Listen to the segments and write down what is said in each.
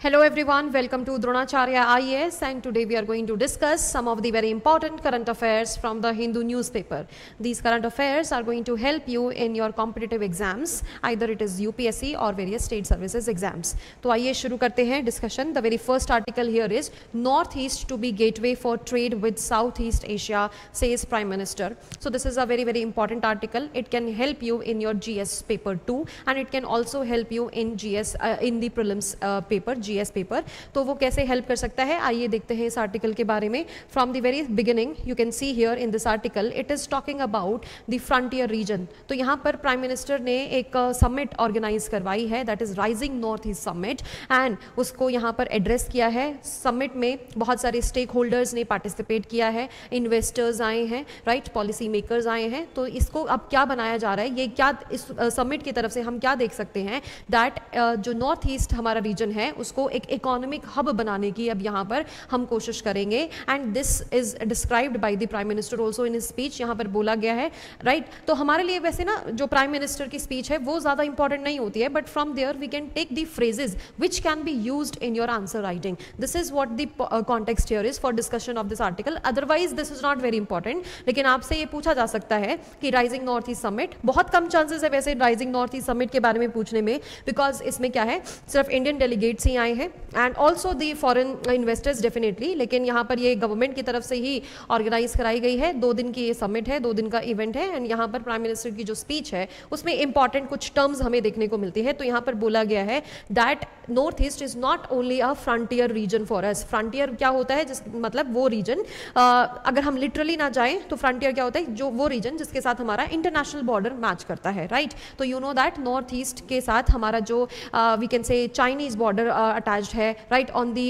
Hello everyone, welcome to Dronacharya IAS, and today we are going to discuss some of the very important current affairs from the Hindu newspaper. These current affairs are going to help you in your competitive exams, either it is UPSC or various state services exams. तो आइए शुरू करते हैं discussion. The very first article here is Northeast to be gateway for trade with Southeast Asia, says Prime Minister. So this is a very important article. It can help you in your GS paper 2 and it can also help you in GS in the prelims paper GS paper. तो वो कैसे help कर सकता है, आइए देखते हैं इस आर्टिकल के बारे में. From the very beginning you can see here in this article it is talking about the frontier region. तो यहाँ पर प्राइम मिनिस्टर ने एक समिट ऑर्गेनाइज करवाई है, that is rising north east summit, and उसको यहाँ पर एड्रेस किया है. समिट में बहुत सारे स्टेक होल्डर्स ने पार्टिसिपेट किया है, इन्वेस्टर्स आए हैं, राइट, पॉलिसी मेकर्स आए हैं. तो इसको अब क्या बनाया जा रहा है, ये क्या इस समिट की तरफ से हम क्या देख सकते हैं, दैट जो नॉर्थ ईस्ट हमारा रीजन है उसको एक इकोनॉमिक हब बनाने की अब यहाँ पर हम कोशिश करेंगे. And this is described by the prime minister also in his speech. यहाँ पर बोला गया है, राइट. तो हमारे लिए वैसे ना जो प्राइम मिनिस्टर की स्पीच है वो ज़्यादा इंपॉर्टेंट नहीं होती है, but from there we can take the phrases which can be used in your answer writing. This is what the context here is for discussion of this article. Otherwise this is not very important. लेकिन आपसे ये पूछा जा सकता है कि rising north east summit, बहुत कम chances है वैसे राइजिंग नॉर्थ ईस्ट समिट के बारे में पूछने में, बिकॉज इसमें क्या है, सिर्फ इंडियन डेलीगेट्स ही आए हैं and also the foreign investors definitely. लेकिन यहाँ पर ये गवर्नमेंट की तरफ से ही ऑर्गेनाइज कराई गई है. 2 दिन की ये समिट है, 2 दिन का इवेंट है. एंड यहाँ पर प्राइम मिनिस्टर की जो स्पीच है उसमें इंपॉर्टेंट कुछ टर्म्स हमें देखने को मिलती है. तो यहाँ पर बोला गया है that north east is not only a frontier region for us. Frontier क्या होता है, जिस मतलब वो रीजन, अगर हम लिटरली ना जाएं तो फ्रंटियर क्या होता है, जो वो रीजन जिसके साथ हमारा इंटरनेशनल बॉर्डर मैच करता है, राइट. तो you know that north east के साथ हमारा जो we can say Chinese border attached है, right. On the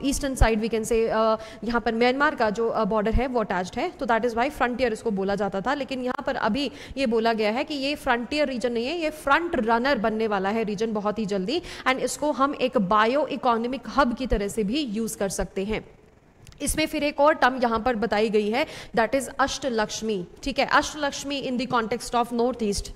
eastern side we can say यहाँ पर म्यांमार का जो बॉर्डर है वो अटैच्ड है. तो दैट इज वाई फ्रंटियर इसको बोला जाता था. लेकिन यहाँ पर अभी ये बोला गया है कि ये फ्रंटियर रीजन नहीं है, ये फ्रंट रनर बनने वाला है रीजन बहुत ही जल्दी. एंड इसको हम एक बायो इकोनॉमिक हब की तरह से भी यूज कर सकते हैं. इसमें फिर एक और टर्म यहाँ पर बताई गई है, दैट इज अष्टलक्ष्मी. ठीक है, Ashtalakshmi in the context of north east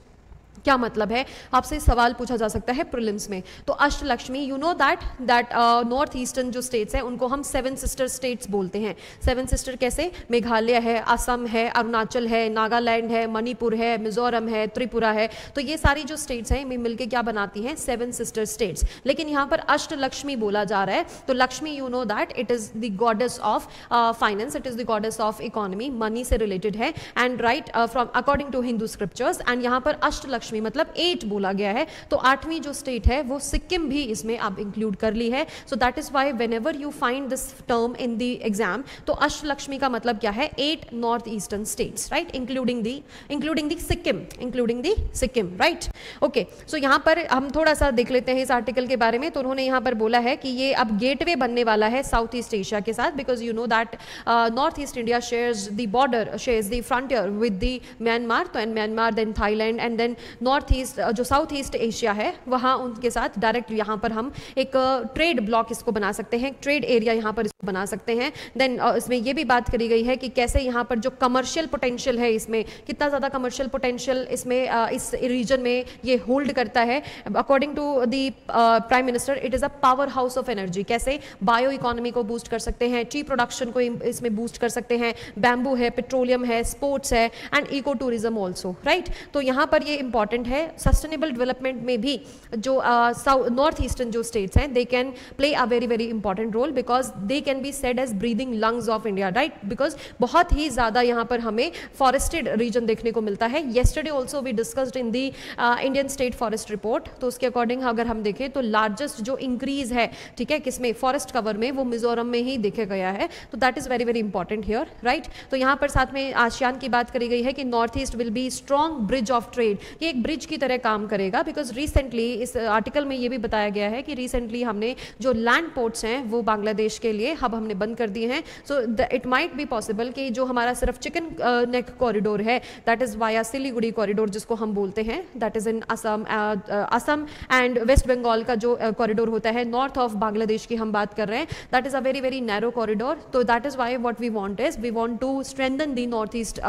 क्या मतलब है, आपसे सवाल पूछा जा सकता है प्रीलिम्स में. तो Ashtalakshmi, you know that north eastern जो स्टेट्स हैं उनको हम 7 सिस्टर स्टेट्स बोलते हैं. 7 सिस्टर कैसे, मेघालय है, असम है, अरुणाचल है, नागालैंड है, मणिपुर है, मिजोरम है, त्रिपुरा है. तो ये सारी जो स्टेट्स हैं इनमें मिलकर क्या बनाती हैं, 7 सिस्टर स्टेट्स. लेकिन यहाँ पर अष्टलक्ष्मी बोला जा रहा है. तो Lakshmi, you know that it is the goddess of finance, it is the goddess of economy, money से रिलेटेड है. And right from according to Hindu scriptures. And यहाँ पर अष्टलक्ष्मी मतलब 8 बोला गया है. तो 8वीं जो स्टेट है वो सिक्किम भी इसमें अब इंक्लूड कर ली है. So that is why whenever you find this term in the exam, तो अष्टलक्ष्मी का मतलब क्या है, 8 north eastern states, right, including the Sikkim, right. Okay, so यहाँ पर हम थोड़ा सा देख लेते हैं इस आर्टिकल के बारे में. तो उन्होंने यहाँ पर बोला है कि ये अब गेटवे बनने वाला है साउथ ईस्ट एशिया के साथ, because you know that north east India shares the border, shares the frontier with the Myanmar. तो and Myanmar, then Thailand, and then north east जो साउथ ईस्ट एशिया है वहाँ उनके साथ डायरेक्ट यहाँ पर हम एक ट्रेड ब्लॉक इसको बना सकते हैं, ट्रेड एरिया यहाँ पर इसको बना सकते हैं. देन इसमें ये भी बात करी गई है कि कैसे यहाँ पर जो कमर्शियल पोटेंशियल है, इसमें कितना ज़्यादा कमर्शियल पोटेंशियल इसमें इस रीजन में ये होल्ड करता है. According to the prime minister it is a power house of energy. कैसे, बायो इकोनॉमी को बूस्ट कर सकते हैं, टी प्रोडक्शन को इसमें बूस्ट कर सकते हैं, बैम्बू है, पेट्रोलियम है, स्पोर्ट्स है, and eco tourism also, right. तो यहाँ पर ये इंपॉर्टेंट है. सस्टेनेबल डेवलपमेंट में भी जो नॉर्थ ईस्टर्न जो स्टेट्स हैं they can play a very important role, because they can be said as breathing lungs of India, right. Because बहुत ही ज़्यादा यहाँ पर हमें फॉरेस्टेड रीजन देखने को मिलता है. Yesterday also we discussed in the Indian state forest report. तो उसके अकॉर्डिंग अगर हम देखें तो लार्जेस्ट जो इंक्रीज है, ठीक है, किसमें, फॉरेस्ट कवर में, वो मिजोरम में ही देखा गया है. तो that is very important here, right. तो यहाँ पर साथ में आसियान की बात करी गई है कि north east will be strong bridge of trade. ये एक ब्रिज की तरह काम करेगा, बिकॉज रिसेंटली इस आर्टिकल में ये भी बताया गया है कि रिसेंटली हमने जो लैंड पोर्ट्स हैं वो बांग्लादेश के लिए हब हमने बंद कर दिए हैं. So it might be possible कि जो हमारा सिर्फ चिकन नेक कॉरिडोर है, that is via Siliguri corridor जिसको हम बोलते हैं, that is in Assam and west Bengal का जो कॉरिडोर होता है नॉर्थ ऑफ बांग्लादेश की हम बात कर रहे हैं, that is a very narrow corridor. तो that is why what we want is we want to strengthen the north east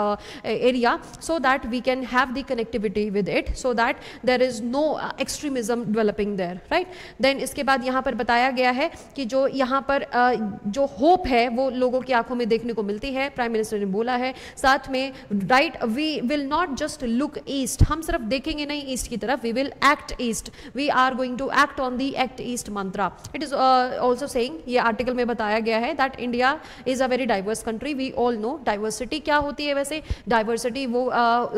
area so that we can have the connectivity with it so that there is no extremism developing there, right? Then इसके बाद यहाँ पर बताया गया है कि जो यहाँ पर जो होप है वो लोगों की आंखों में देखने को मिलती है, प्राइम मिनिस्टर ने बोला है। साथ में right, we will not just look east, हम सिर्फ देखेंगे नहीं ईस्ट की तरफ, we will act east, we are going to act on the act east mantra. It is also saying, ये आर्टिकल में बताया गया है that India is a very diverse country. We all know diversity क्या होती है वैसे। डाइवर्सिटी वो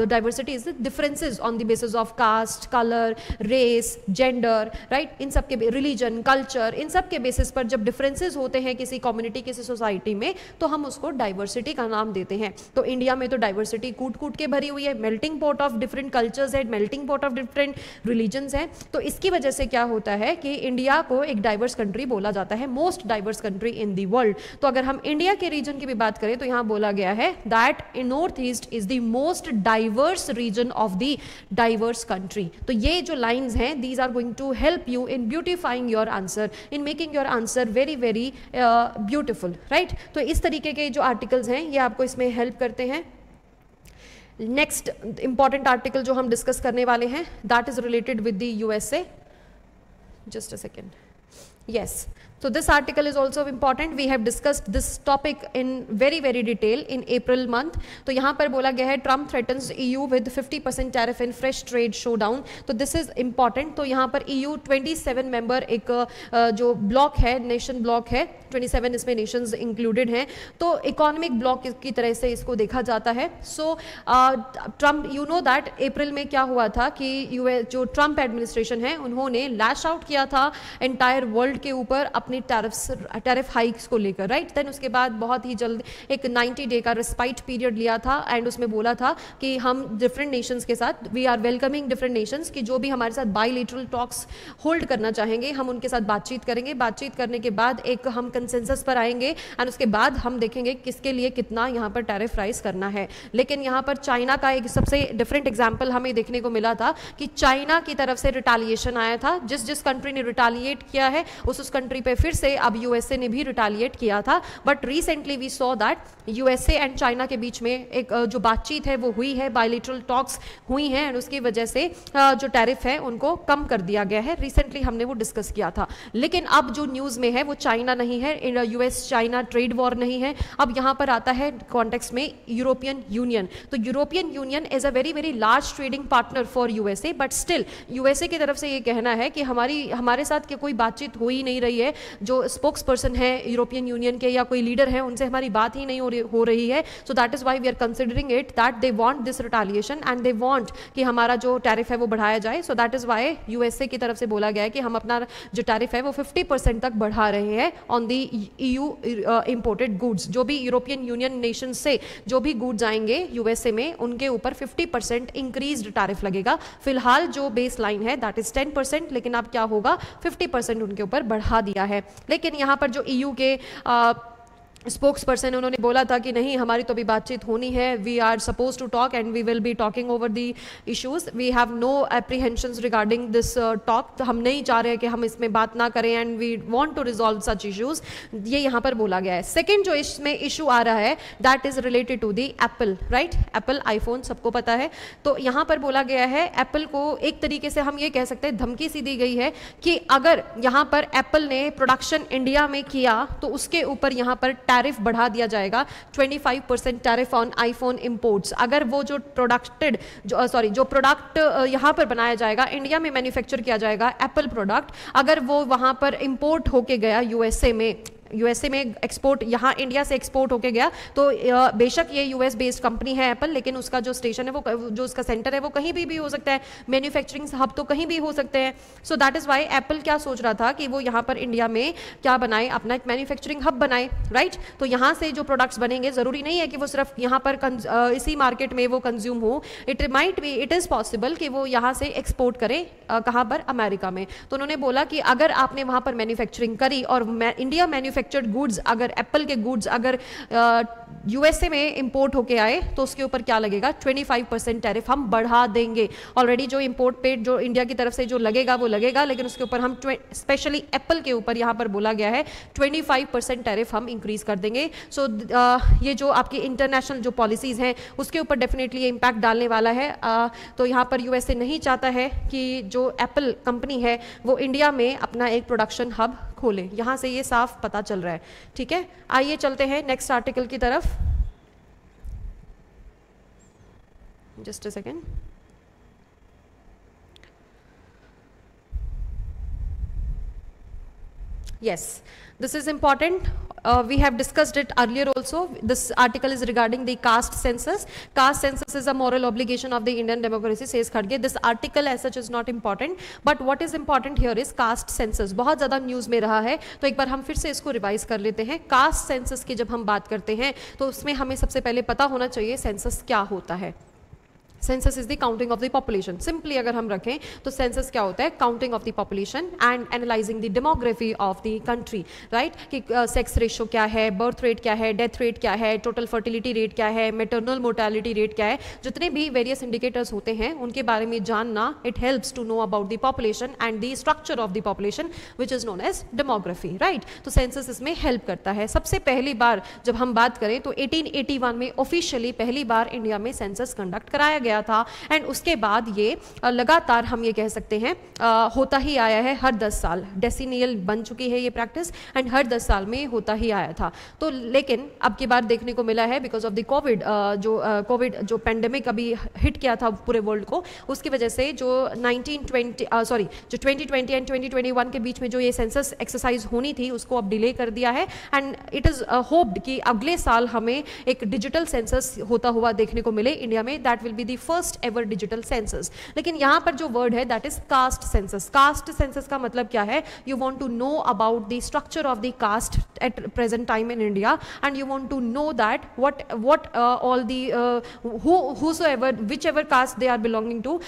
diversity is the differences on the basis of caste, colour, race, gender, right, इन सब के, रिलीजन, कल्चर, इन सब के बेसिस पर जब डिफरेंसेस होते हैं किसी कम्युनिटी, किसी सोसाइटी में, तो हम उसको डाइवर्सिटी का नाम देते हैं। तो इंडिया में तो डाइवर्सिटी कूट कूट के भरी हुई है, melting pot of different cultures है, melting pot of different religions हैं। तो इसकी वजह से क्या होता है कि इंडिया को एक डाइवर्स कंट्री बोला जाता है, most diverse country in the world. तो अगर हम इंडिया के रीजन की भी बात करें तो यहाँ बोला गया है that north east is the most diverse region of the diverse country. तो ये जो लाइन्स हैं, these are going to help you in beautifying your answer, in making your answer very very beautiful, right. तो इस तरीके के जो articles हैं ये आपको इसमें हेल्प करते हैं। नेक्स्ट इंपॉर्टेंट आर्टिकल जो हम डिस्कस करने वाले हैं that is related with the USA. Just a second, yes, so this article is also important. We have discussed this topic in very detail in April month. तो यहाँ पर बोला गया है Trump threatens EU with 50% tariff in fresh trade showdown. तो this is important. तो यहाँ पर EU 27 मेंबर एक जो ब्लॉक है, नेशन ब्लॉक है, 27 इसमें नेशंस इंक्लूडेड हैं, तो इकोनॉमिक ब्लॉक की तरह से इसको देखा जाता है। सो ट्रम्प, यू नो दैट अप्रैल में क्या हुआ था कि जो ट्रम्प एडमिनिस्ट्रेशन है उन्होंने लैश आउट किया था एंटायर वर्ल्ड के ऊपर अपनी टैरिफ हाइक्स को लेकर, राइट। देन उसके बाद बहुत ही जल्द एक 90 डे का रिस्पाइट पीरियड लिया था एंड उसमें बोला था कि हम डिफरेंट नेशंस के साथ, we are welcoming different nations कि जो भी हमारे साथ बायलैटरल टॉक्स होल्ड करना चाहेंगे हम उनके साथ बातचीत करेंगे। बातचीत करने के बाद एक हम कंसेंसस पर आएंगे एंड उसके बाद हम देखेंगे किसके लिए कितना यहाँ पर टैरिफ राइज करना है। लेकिन यहाँ पर चाइना का एक सबसे डिफरेंट एग्जाम्पल हमें देखने को मिला था कि चाइना की तरफ से रिटालिएशन आया था। जिस कंट्री ने रिटालिएट किया है उस कंट्री पे फिर से अब यूएसए ने भी रिटालिएट किया था। But recently we saw that USA and China के बीच में एक जो बातचीत है वो हुई है, बायलैटरल टॉक्स हुई हैं एंड उसकी वजह से जो टैरिफ है उनको कम कर दिया गया है। रिसेंटली हमने वो डिस्कस किया था। लेकिन अब जो न्यूज़ में है वो चाइना नहीं है, यूएस चाइना ट्रेड वॉर नहीं है। अब यहाँ पर आता है कॉन्टेक्स्ट में यूरोपियन यूनियन। तो European union is a very large trading partner for USA, but still USA की तरफ से ये कहना है कि हमारे साथ कोई बातचीत हो ही नहीं रही है। जो स्पोक्स पर्सन है यूरोपियन यूनियन के या कोई लीडर है उनसे हमारी बात ही नहीं हो रही है। So that is why we are considering it that they want this retaliation and they want कि हमारा जो टैरिफ है वो बढ़ाया जाए। So that is why USA की तरफ से बोला गया है कि हम अपना जो टैरिफ है वो 50% तक बढ़ा रहे हैं on the EU imported goods. जो भी यूरोपियन यूनियन नेशन से जो भी गुड्स आएंगे यूएसए में उनके ऊपर 50% इंक्रीज्ड टैरिफ लगेगा। फिलहाल जो बेस लाइन है दैट इज 10%, लेकिन अब क्या होगा 50% उनके ऊपर बढ़ा दिया है। लेकिन यहाँ पर जो ईयू के स्पोक्स पर्सन उन्होंने बोला था कि नहीं हमारी तो अभी बातचीत होनी है, we are suppose to talk and we will be talking over the issues, we have no apprehensions regarding this talk. तो हम नहीं चाह रहे कि हम इसमें बात ना करें and we want to resolve such issues, ये यहाँ पर बोला गया है। सेकेंड जो इसमें इशू आ रहा है that is related to the Apple, right. Apple iPhone सबको पता है। तो यहाँ पर बोला गया है एप्पल को एक तरीके से हम ये कह सकते हैं धमकी सी दी गई है कि अगर यहाँ पर एप्पल ने प्रोडक्शन इंडिया में किया तो उसके ऊपर यहाँ पर टैरिफ बढ़ा दिया जाएगा, 25% टैरिफ ऑन आईफोन इंपोर्ट्स। अगर वो जो जो प्रोडक्ट यहाँ पर बनाया जाएगा, इंडिया में मैन्युफैक्चर किया जाएगा एप्पल प्रोडक्ट, अगर वो वहाँ पर इंपोर्ट होके गया यूएसए में एक्सपोर्ट, यहाँ इंडिया से एक्सपोर्ट होके गया, तो बेशक ये यूएस बेस्ड कंपनी है एप्पल, लेकिन उसका जो स्टेशन है वो जो उसका सेंटर है वो कहीं भी हो सकता है, मैन्युफैक्चरिंग हब तो कहीं भी हो सकते हैं। सो दैट इज वाई एप्पल क्या सोच रहा था कि वो यहाँ पर इंडिया में क्या बनाए, अपना एक मैन्युफैक्चरिंग हब बनाए, राइट। तो यहाँ से जो प्रोडक्ट्स बनेंगे ज़रूरी नहीं है कि वो सिर्फ यहाँ पर इसी मार्केट में वो कंज्यूम हो, इट इज़ पॉसिबल कि वो यहाँ से एक्सपोर्ट करें कहाँ पर, अमेरिका में। तो उन्होंने बोला कि अगर आपने वहाँ पर मैन्युफैक्चरिंग करी और इंडिया मैन्युफैक्चरिंग मैन्युफैक्चर्ड गुड्स, अगर एप्पल के गुड्स अगर यूएसए में इंपोर्ट होके आए तो उसके ऊपर क्या लगेगा, 25% टैरिफ हम बढ़ा देंगे। ऑलरेडी जो इंपोर्ट पे जो इंडिया की तरफ से जो लगेगा वो लगेगा, लेकिन उसके ऊपर हम स्पेशली एप्पल के ऊपर यहाँ पर बोला गया है 25% टैरिफ हम इंक्रीज कर देंगे। सो ये जो आपकी इंटरनेशनल जो पॉलिसीज़ हैं उसके ऊपर डेफिनेटली ये इम्पैक्ट डालने वाला है। तो यहाँ पर यूएसए नहीं चाहता है कि जो एप्पल कंपनी है वो इंडिया में अपना एक प्रोडक्शन हब खोले, यहाँ से ये साफ पता चल रहा है। ठीक है, आइए चलते हैं नेक्स्ट आर्टिकल की तरफ। Just a second. Yes, this is important. We have discussed it earlier also. This article is regarding the caste census. Caste census is a moral obligation of the Indian democracy, says Khadge. This article as such is not important, but what is important here is caste census. बहुत ज़्यादा news में रहा है, तो एक बार हम फिर से इसको रिवाइज कर लेते हैं। कास्ट सेंसस की जब हम बात करते हैं तो उसमें हमें सबसे पहले पता होना चाहिए सेंसस क्या होता है। Census is the counting of the population. Simply अगर हम रखें तो सेंसस क्या होता है, counting of the population and analysing the demography of the country, right, कि सेक्स रेशो क्या है, बर्थ रेट क्या है, डेथ रेट क्या है, टोटल फर्टिलिटी रेट क्या है, मेटरनल मोर्टेलिटी रेट क्या है, जितने भी वेरियस इंडिकेटर्स होते हैं उनके बारे में जानना, it helps to know about the population and the structure of the population which is known as demography, right. तो सेंसस इसमें हेल्प करता है। सबसे पहली बार जब हम बात करें तो 1881 में ऑफिशियली पहली बार इंडिया में सेंसस कंडक्ट कराया गया था, एंड उसके बाद ये लगातार हम ये कह सकते हैं होता ही आया है। हर 10 साल डेसिनियल बन चुकी है ये प्रैक्टिस, एंड हर 10 साल में होता ही आया था। तो लेकिन अब की बार देखने को मिला है because of the Covid, Covid जो पेंडेमिक अभी हिट किया था पूरे वर्ल्ड को, उसकी वजह से जो 2020 एंड 2021 के बीच में जो ये सेंसस एक्सरसाइज होनी थी उसको अब डिले कर दिया है, एंड इट इज़ होप्ड कि अगले साल हमें एक डिजिटल सेंसस होता हुआ देखने को मिले इंडिया में। That will be the first ever digital census. लेकिन यहां पर जो वर्ड है that is caste census. Caste census का मतलब क्या है, you want to know about the structure of the caste at present time in India, and you want to know that what all the whosoever whichever caste they are belonging to,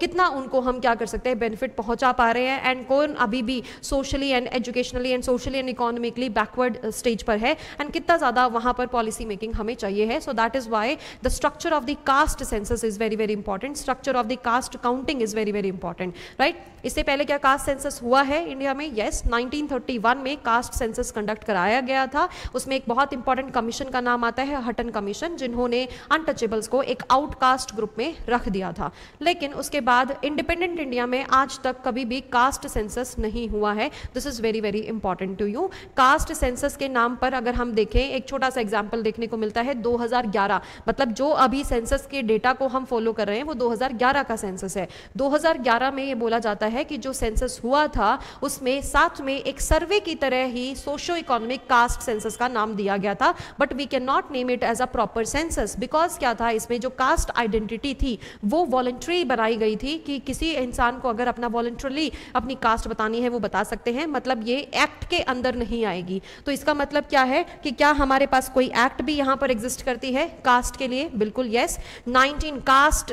कितना उनको हम क्या कर सकते हैं, benefit पहुंचा पा रहे हैं, एंड कौन अभी भी socially and educationally and socially and economically backward stage पर है, एंड कितना ज़्यादा वहाँ पर पॉलिसी मेकिंग हमें चाहिए है। So that is why the structure of the caste census is very very important. Structure of the caste counting is very very important, right. इससे पहले क्या कास्ट सेंसस हुआ है इंडिया में? येस, 1931 में कास्ट सेंसस कंडक्ट कराया गया था। उसमें एक बहुत इंपॉर्टेंट कमीशन का नाम आता है हटन कमीशन, जिन्होंने अनटचेबल्स को एक आउटकास्ट ग्रुप में रख दिया था। लेकिन उसके बाद इंडिपेंडेंट इंडिया में आज तक कभी भी कास्ट सेंसस नहीं हुआ है। This is very very important to you. Caste census के नाम पर अगर हम देखें, एक छोटा सा एग्जांपल देखने को मिलता है 2011, मतलब जो अभी सेंसस के डेटा को हम फॉलो कर रहे हैं वो 2011 का सेंसस है। 2011 में ये बोला जाता है कि जो सेंसस हुआ था उसमें साथ में एक सर्वे की तरह ही सोशो इकोनॉमिक कास्ट सेंसस का नाम दिया गया था, but we can not name it as a proper census because क्या था, इसमें जो कास्ट आइडेंटिटी थी वो वॉलंटरी बनाई गई थी कि किसी इंसान को अगर अपना वॉलंटरली अपनी कास्ट बतानी है वो बता सकते हैं, मतलब ये एक्ट के अंदर नहीं आएगी। तो इसका मतलब क्या है कि क्या हमारे पास कोई एक्ट भी यहाँ पर एग्जिस्ट करती है कास्ट के लिए? बिल्कुल yes. 19 caste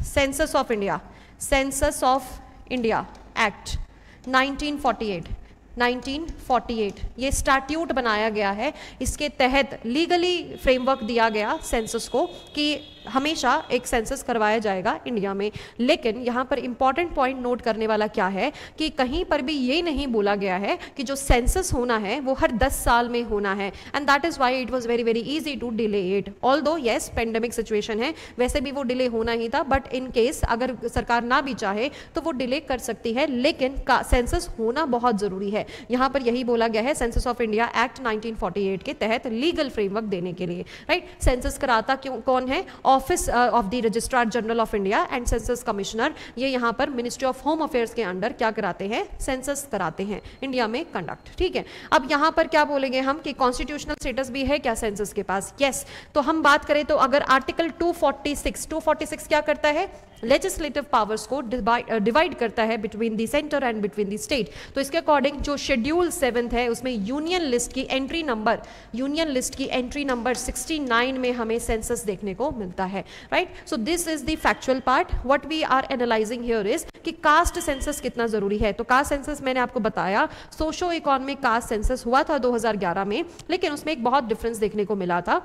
census of India, census of India act 1948 ये स्टैट्यूट बनाया गया है। इसके तहत लीगली फ्रेमवर्क दिया गया सेंसस को कि हमेशा एक सेंसस करवाया जाएगा इंडिया में। लेकिन यहाँ पर इंपॉर्टेंट पॉइंट नोट करने वाला क्या है कि कहीं पर भी ये नहीं बोला गया है कि जो सेंसस होना है वो हर 10 साल में होना है, and that is why it was very very easy to delay it. Although yes pandemic situation है, वैसे भी वो डिले होना ही था, बट इन केस अगर सरकार ना भी चाहे तो वो डिले कर सकती है, लेकिन सेंसस होना बहुत जरूरी है। यहाँ पर यही बोला गया है सेंसस ऑफ इंडिया एक्ट 1948 के तहत लीगल फ्रेमवर्क देने के लिए, राइट। सेंसस कराता कौन है? Office of the registrar general of India and census commissioner, ये यहाँ पर मिनिस्ट्री ऑफ होम अफेयर्स के अंडर क्या कराते हैं? सेंसस कराते हैं इंडिया में कंडक्ट, ठीक है। अब यहाँ पर क्या बोलेंगे हम कि कॉन्स्टिट्यूशनल स्टेटस भी है क्या सेंसस के पास? यस। तो हम बात करें तो अगर आर्टिकल 246 क्या करता है? लेजिस्लेटिव पावर्स को डिवाइड करता है between the centre and between the state. तो इसके अकॉर्डिंग जो शेड्यूल 7 है उसमें यूनियन लिस्ट की एंट्री नंबर 69 में हमें सेंसस देखने को मिलता है, right. So this is the factual part. What we are analysing here is कि कास्ट सेंसस कितना जरूरी है। तो कास्ट सेंसस मैंने आपको बताया, सोशो इकोनॉमिक कास्ट सेंसस हुआ था 2011 में, लेकिन उसमें एक बहुत डिफरेंस देखने को मिला था।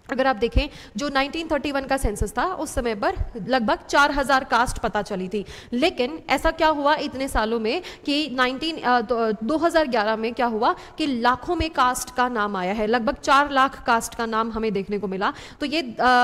अगर आप देखें जो 1931 का सेंसस था उस समय पर लगभग 4000 कास्ट पता चली थी, लेकिन ऐसा क्या हुआ इतने सालों में कि 2011 में क्या हुआ कि लाखों में कास्ट का नाम आया है, लगभग 4 लाख कास्ट का नाम हमें देखने को मिला। तो ये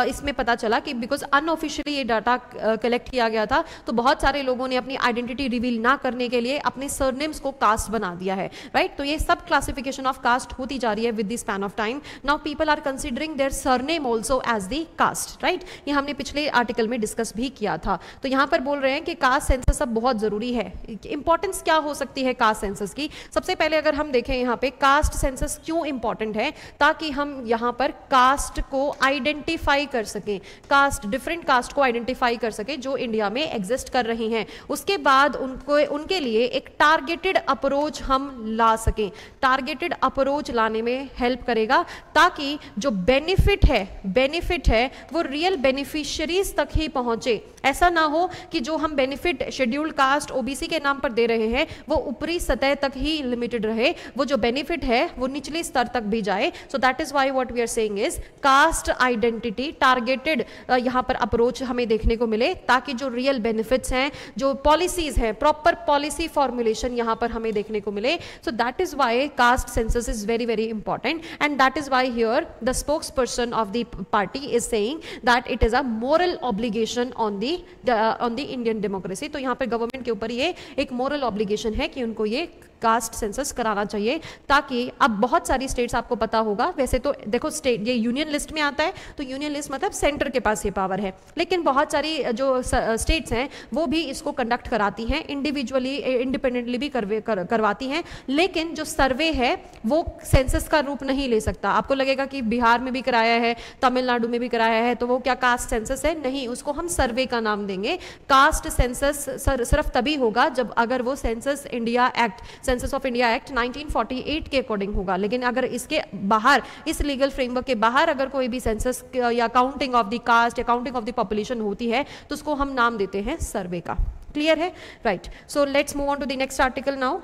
इसमें पता चला कि बिकॉज अनऑफिशियली ये डाटा कलेक्ट किया गया था, तो बहुत सारे लोगों ने अपनी आइडेंटिटी रिवील ना करने के लिए अपने सरनेम्स को कास्ट बना दिया है, राइट। तो ये सब क्लासिफिकेशन ऑफ कास्ट होती जा रही है with the span of time. Now people are considering their surname also as the caste, right. ये हमने पिछले आर्टिकल में डिस्कस भी किया था। तो यहां पर बोल रहे हैं कि कास्ट सेंसस अब बहुत जरूरी है। इंपॉर्टेंस क्या हो सकती है कास्ट सेंसस की? सबसे पहले अगर हम देखें यहाँ पे कास्ट सेंसस क्यों इंपॉर्टेंट है, ताकि हम यहाँ पर कास्ट को आइडेंटिफाई कर सकें, कास्ट डिफरेंट कास्ट को आइडेंटिफाई कर सकें जो इंडिया में एग्जिस्ट कर रही हैं। उसके बाद उनके लिए एक टारगेटेड अप्रोच हम ला सकें। टारगेटेड अप्रोच लाने में हेल्प करेगा ताकि जो बेनिफिट है वो रियल बेनिफिशियरीज तक ही पहुंचे। ऐसा ना हो कि जो हम बेनिफिट शेड्यूल्ड कास्ट ओबीसी के नाम पर दे रहे हैं वो ऊपरी सतह तक ही लिमिटेड रहे, वो जो बेनिफिट है वो निचले स्तर तक भी जाए। So that is why what we are saying is caste identity targeted यहां पर अप्रोच हमें देखने को मिले, ताकि जो रियल बेनिफिट्स हैं, जो पॉलिसीज हैं, प्रॉपर पॉलिसी फॉर्मुलेशन यहां पर हमें देखने को मिले। सो that is why caste census is very very important, and that is why here the spokesperson of the party is saying that it is a moral obligation on the Indian democracy. तो यहाँ पर government के ऊपर ये एक moral obligation है कि उनको ये कास्ट सेंसस कराना चाहिए, ताकि अब बहुत सारी स्टेट्स आपको पता होगा, वैसे तो देखो स्टेट ये यूनियन लिस्ट में आता है, तो यूनियन लिस्ट मतलब सेंटर के पास ये पावर है, लेकिन बहुत सारी जो स्टेट्स हैं वो भी इसको कंडक्ट कराती हैं, इंडिविजुअली इंडिपेंडेंटली भी करवाती हैं। लेकिन जो सर्वे है वो सेंसस का रूप नहीं ले सकता। आपको लगेगा कि बिहार में भी कराया है, तमिलनाडु में भी कराया है, तो वो क्या कास्ट सेंसस है? नहीं, उसको हम सर्वे का नाम देंगे। कास्ट सेंसस सिर्फ तभी होगा जब अगर वो census India act, census of India act 1948 के अकॉर्डिंग होगा। लेकिन अगर इसके बाहर, इस लीगल फ्रेमवर्क के बाहर अगर कोई भी सेंसस या काउंटिंग ऑफ द कास्ट या काउंटिंग ऑफ द पॉपुलेशन होती है तो उसको हम नाम देते हैं सर्वे का। क्लियर है? Right. So let's move on to the next article now.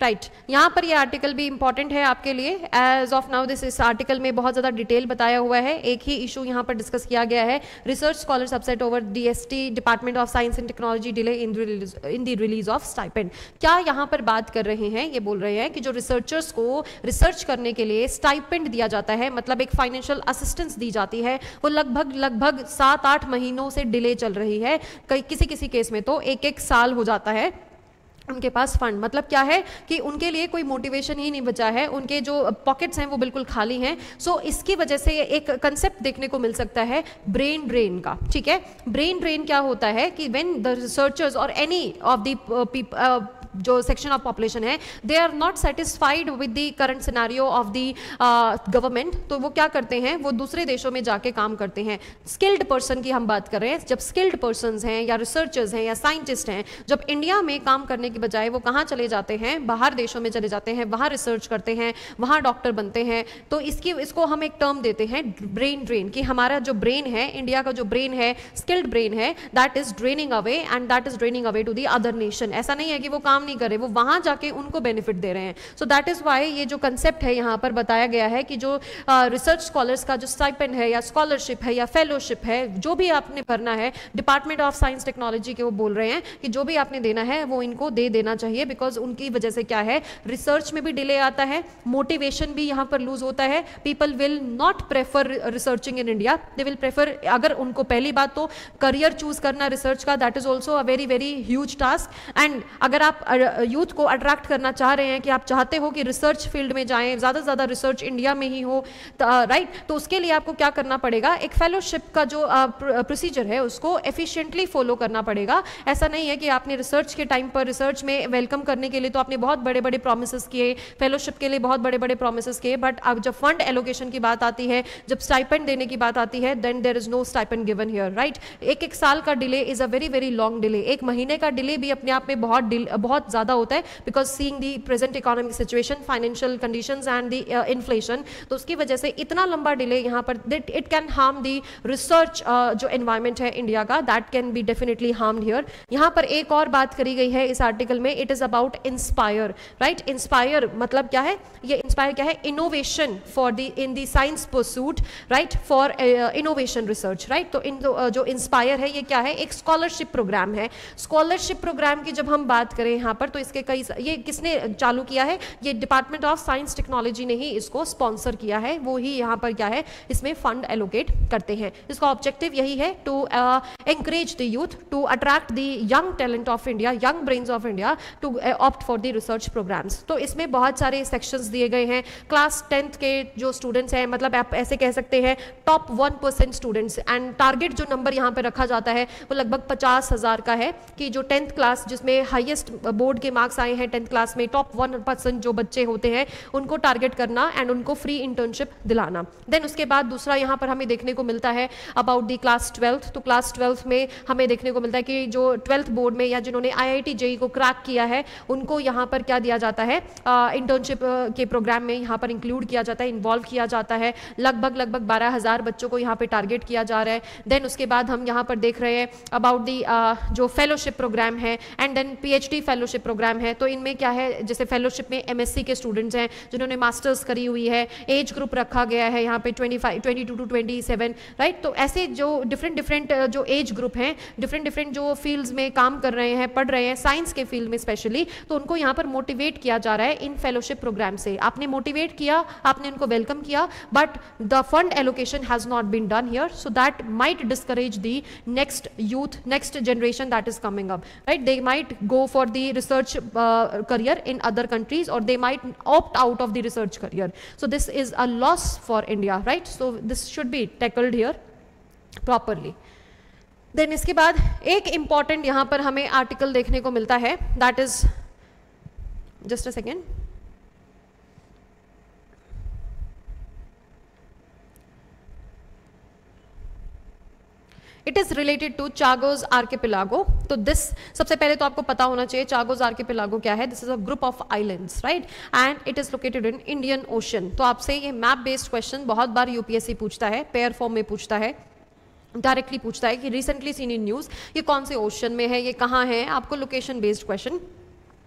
Right, यहाँ पर ये आर्टिकल भी इंपॉर्टेंट है आपके लिए। एज ऑफ नाउ दिस इस आर्टिकल में बहुत ज़्यादा डिटेल बताया हुआ है। एक ही इशू यहाँ पर डिस्कस किया गया है, research scholar subset over DST department of science and technology delay in the release of stipend. क्या यहाँ पर बात कर रहे हैं? ये बोल रहे हैं कि जो रिसर्चर्स को रिसर्च करने के लिए स्टाइपेंड दिया जाता है, मतलब एक फाइनेंशियल असिस्टेंस दी जाती है, वो लगभग 7-8 महीनों से डिले चल रही है। किसी किसी केस में तो 1-1 साल हो जाता है उनके पास फंड। मतलब क्या है कि उनके लिए कोई मोटिवेशन ही नहीं बचा है, उनके जो पॉकेट्स हैं वो बिल्कुल खाली हैं। सो इसकी वजह से एक कंसेप्ट देखने को मिल सकता है ब्रेन ड्रेन का। ठीक है, ब्रेन ड्रेन क्या होता है कि व्हेन द रिसर्चर्स और एनी ऑफ द जो सेक्शन ऑफ पॉपुलेशन है, they are not satisfied with the current scenario of the government, तो वो क्या करते हैं, वो दूसरे देशों में जाके काम करते हैं। स्किल्ड पर्सन की हम बात कर रहे हैं। जब स्किल्ड पर्सन्स हैं या रिसर्चर्स हैं या साइंटिस्ट हैं, जब इंडिया में काम करने की बजाय वो कहाँ चले जाते हैं, बाहर देशों में चले जाते हैं, वहाँ रिसर्च करते हैं, वहाँ डॉक्टर बनते हैं। तो इसको हम एक टर्म देते हैं ब्रेन ड्रेन, कि हमारा जो ब्रेन है, इंडिया का जो ब्रेन है, स्किल्ड ब्रेन है, that is draining away and that is draining away to the other nation. ऐसा नहीं है कि वो काम नहीं करे, वो वहां जाके उनको बेनिफिट दे रहे हैं। सो दैट इज व्हाई ये जो कंसेप्ट है यहाँ पर बताया गया है कि जो रिसर्च स्कॉलर्स का जो स्टाइपेंड है या स्कॉलरशिप है या फेलोशिप है, जो भी आपने भरना है, डिपार्टमेंट ऑफ साइंस टेक्नोलॉजी के वो बोल रहे हैं कि जो भी आपने देना है वो इनको दे देना चाहिए, बिकॉज उनकी वजह से क्या है, रिसर्च में भी डिले आता है, मोटिवेशन भी यहाँ पर लूज होता है। People will not prefer researching in India, they will prefer, अगर उनको पहली बात तो करियर चूज करना रिसर्च का, that is also a very very huge task. And अगर आप यूथ को अट्रैक्ट करना चाह रहे हैं कि आप चाहते हो कि रिसर्च फील्ड में जाएं, ज़्यादा से ज़्यादा रिसर्च इंडिया में ही हो, राइट, तो उसके लिए आपको क्या करना पड़ेगा, एक फेलोशिप का जो प्रोसीजर है उसको एफिशिएंटली फॉलो करना पड़ेगा। ऐसा नहीं है कि आपने रिसर्च के टाइम पर रिसर्च में वेलकम करने के लिए तो आपने बहुत बड़े बड़े प्रोमिस किए, फेलोशिप के लिए बहुत बड़े बड़े प्रोमिस किए, बट अब जब फंड एलोकेशन की बात आती है, जब स्टाइपेंड देने की बात आती है, then there is no stipend given here, right. एक साल का delay is a very very long delay, एक महीने का डिले भी अपने आप में बहुत ज़्यादा होता है, because seeing the present economic situation, financial conditions and the inflation, तो उसकी वजह से इतना लंबा डिले यहाँ पर it can harm the research जो एनवायरमेंट है इंडिया का, that can be definitely harmed here. यहाँ पर एक और बात करी गई है इस आर्टिकल में, it is about inspire, right. Inspire मतलब क्या है, ये इंस्पायर क्या है, innovation for the in the science pursuit, right, for innovation research, right. तो जो इंस्पायर है ये क्या है, एक स्कॉलरशिप प्रोग्राम है। स्कॉलरशिप प्रोग्राम की जब हम बात करें यहाँ पर, तो इसके कई, ये किसने चालू किया है, ये डिपार्टमेंट ऑफ साइंस टेक्नोलॉजी ने ही इसको स्पॉन्सर किया है, वो ही यहाँ पर क्या है, इसमें फंड एलोकेट करते हैं। इसका ऑब्जेक्टिव यही है, to encourage the youth, to attract the young talent of India, young brains of India, to opt for the research programmes. तो इसमें बहुत सारे सेक्शंस दिए गए हैं। क्लास 10th के जो स्टूडेंट्स हैं, मतलब आप ऐसे कह सकते हैं टॉप 1% स्टूडेंट्स, एंड टारगेट जो नंबर यहाँ पर रखा जाता है वो लगभग 50,000 का है, कि जो 10th क्लास जिसमें हाईएस्ट बोर्ड के मार्क्स आए हैं 10th क्लास में, टॉप 1% जो बच्चे होते हैं उनको टारगेट करना एंड उनको फ्री इंटर्नशिप दिलाना। देन उसके बाद दूसरा यहाँ पर हमें देखने को मिलता है अबाउट दी क्लास 12th। तो क्लास 12th में हमें देखने को मिलता है कि जो 12th बोर्ड में या जिन्होंने IIT JEE को क्रैक किया है उनको यहाँ पर क्या दिया जाता है, इंटर्नशिप के प्रोग्राम में यहाँ पर इंक्लूड किया जाता है, इन्वॉल्व किया जाता है। लगभग 12,000 बच्चों को यहाँ पे टारगेट किया जा रहा है। देन उसके बाद हम यहाँ पर देख रहे हैं अबाउट दी जो फेलोशिप प्रोग्राम है and then PhD fellowship programme है। तो इनमें क्या है, जैसे फेलोशिप में MSc के स्टूडेंट्स हैं जिन्होंने मास्टर्स करी हुई है, एज ग्रुप रखा गया है यहाँ पे 22 to 27, राइट। तो ऐसे जो डिफरेंट जो एज ग्रुप हैं, डिफरेंट जो फील्ड्स में काम कर रहे हैं, पढ़ रहे हैं, साइंस के फील्ड में स्पेशली, तो उनको यहाँ पर मोटिवेट किया जा रहा है इन फेलोशिप प्रोग्राम से। आपने मोटिवेट किया, आपने उनको वेलकम किया, but the fund allocation has not been done here, so that might discourage the next youth, next generation that is coming up, right? They might go for the research career in other countries, or they might opt out of the research career. So this is a loss for India, right? So this should be tackled here properly. Then इसके बाद एक important यहाँ पर हमें article देखने को मिलता है, that is, just a second. It is related to Chagos archipelago. तो दिस सबसे पहले तो आपको पता होना चाहिए चागोज आर्किपेलागो क्या है। This is a group of islands, right, and it is located in Indian ocean. तो आपसे ये मैप बेस्ड क्वेश्चन बहुत बार UPSC पूछता है, पेयर फॉर्म में पूछता है, डायरेक्टली पूछता है कि रिसेंटली सीन इन न्यूज़ ये कौन से ओशन में है, ये कहाँ है, आपको लोकेशन बेस्ड क्वेश्चन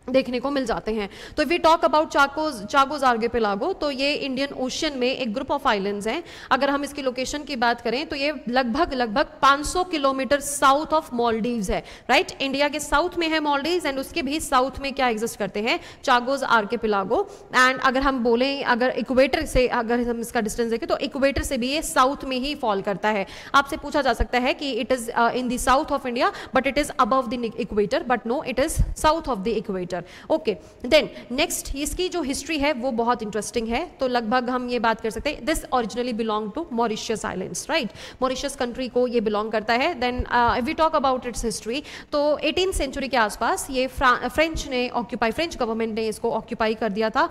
देखने को मिल जाते हैं। तो वी टॉक अबाउट चागोज आर्किपेलागो, तो ये इंडियन ओशन में एक ग्रुप ऑफ आइलैंड्स हैं। अगर हम इसकी लोकेशन की बात करें तो ये लगभग 500 किलोमीटर साउथ ऑफ मालदीव्स है, राइट। इंडिया के साउथ में है मालदीव्स एंड उसके भी साउथ में क्या एग्जिस्ट करते हैं, चागोज आर्किपेलागो। एंड अगर हम बोलें, अगर इक्वेटर से अगर हम इसका डिस्टेंस देखें तो इक्वेटर से भी ये साउथ में ही फॉल करता है। आपसे पूछा जा सकता है कि it is in the south of India but it is above the equator, but no, it is south of the equator. Okay, then next इसकी जो हिस्ट्री है वो बहुत इंटरेस्टिंग है। तो लगभग हम ये बात कर सकते हैं, this originally belong to Mauritius islands, right, Mauritius country को ये बिलोंग करता है। Then we talk about its history, तो 18th सेंचुरी के आसपास ये फ्रेंच ने ऑक्यूपाई, फ्रेंच गवर्नमेंट ने इसको ऑक्यूपाई कर दिया था।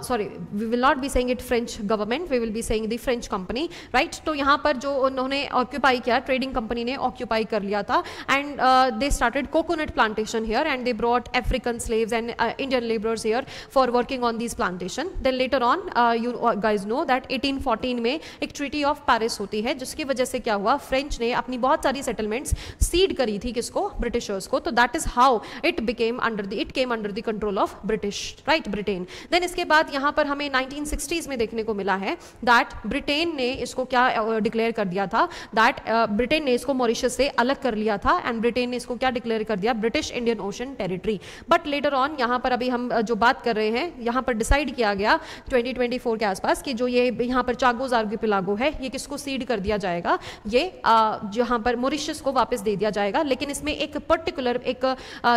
Sorry, we will not be saying it French government, we will be saying the French company, right. तो यहाँ पर जो उन्होंने ऑक्यूपाई किया, ट्रेडिंग कंपनी ने ऑक्यूपाई कर लिया था and they started coconut plantation here and they brought African slaves and Indian laborers here for working on these plantation. Then later on you guys know that 1814 में एक treaty of Paris होती है, जिसकी वजह से क्या हुआ, फ्रेंच ने अपनी बहुत सारी settlements सीड करी थी किसको, ब्रिटिशर्स को। तो that is how it came under the control of British, right, Britain. Then इसके बाद यहाँ पर हमें 1960s में देखने को मिला है that ब्रिटेन ने इसको क्या डिक्लेयर कर दिया था, that ब्रिटेन ने इसको मॉरिशस से अलग कर लिया था एंड ब्रिटेन ने इसको क्या डिक्लेयर कर दिया, British Indian ocean territory. But later on यहाँ पर अभी हम जो बात कर रहे हैं, यहाँ पर डिसाइड किया गया 2024 के आसपास कि जो ये यहाँ पर चागोस आर्किपेलागो है ये किसको सीड कर दिया जाएगा, ये जहाँ पर मॉरिशस को वापस दे दिया जाएगा। लेकिन इसमें एक पर्टिकुलर एक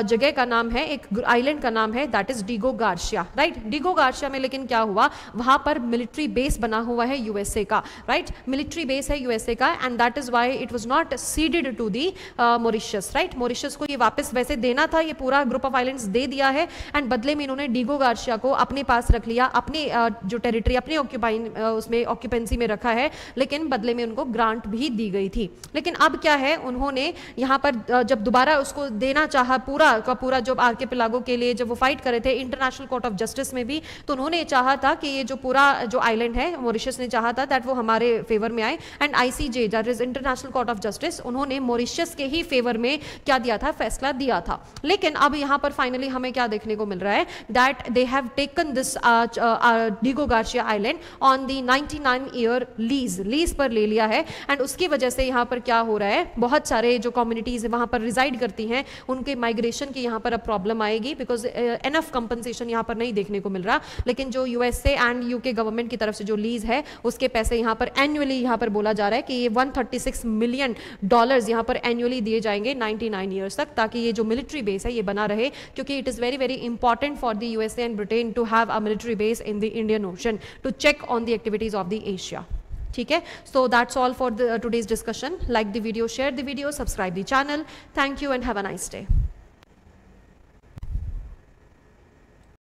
जगह का नाम है, एक आइलैंड का नाम है, that is डिगो Garcia, right. डिगो Garcia में लेकिन क्या हुआ, वहां पर मिलिट्री बेस बना हुआ है यूएसए का, राइट, मिलिट्री बेस है यूएसए का, and that is why it was not ceded to the Mauritius, right. Mauritius को ये वापस वैसे देना था, ये पूरा ग्रुप ऑफ आइलैंड्स दे दिया है, एंड बदले में इन्होंने डिगो गार्शिया को अपने पास रख लिया, अपने जो टेरिटरी अपने ऑक्यूपाइन उसमें ऑक्यूपेंसी में रखा है, लेकिन बदले में उनको ग्रांट भी दी गई थी। लेकिन अब क्या है, उन्होंने यहाँ पर जब दोबारा उसको देना चाहा पूरा का पूरा, जो आर्किपेलागो के लिए जब वो फाइट कर रहे थे इंटरनेशनल कोर्ट ऑफ जस्टिस में भी, तो उन्होंने चाहा था कि ये जो पूरा जो आइलैंड है मॉरिशस ने चाहा था दैट वो हमारे फेवर में आए, and ICJ that is international court of justice, उन्होंने मॉरिशस के ही फेवर में क्या दिया था, फैसला दिया था। लेकिन अब यहाँ पर फाइनली हमें क्या देखने को मिल रहा है, that they have taken this डिगो Garcia island on the 99 year lease पर ले लिया है, एंड उसकी वजह से यहाँ पर क्या हो रहा है, बहुत सारे जो कम्युनिटीज वहाँ पर रिजाइड करती हैं उनके माइग्रेशन की यहाँ पर अब प्रॉब्लम आएगी, बिकॉज एनफ कंपनसेशन यहाँ पर नहीं देखने को मिल रहा। लेकिन जो यूएसए एंड यूके गवर्नमेंट की तरफ से जो लीज है उसके पैसे यहाँ पर एनुअली यहाँ पर बोला जा रहा है कि ये $136 मिलियन यहाँ पर एनुअली दिए जाएंगे 99 ईयर्स तक, ताकि ये जो मिलिट्री बेस है ये बना रहे, क्योंकि it is very very important for the USA and Britain to have a military base in the Indian ocean to check on the activities of the Asia. ठीक है, so that's all for the today's discussion. Like the video, share the video, subscribe the channel. Thank you and have a nice day.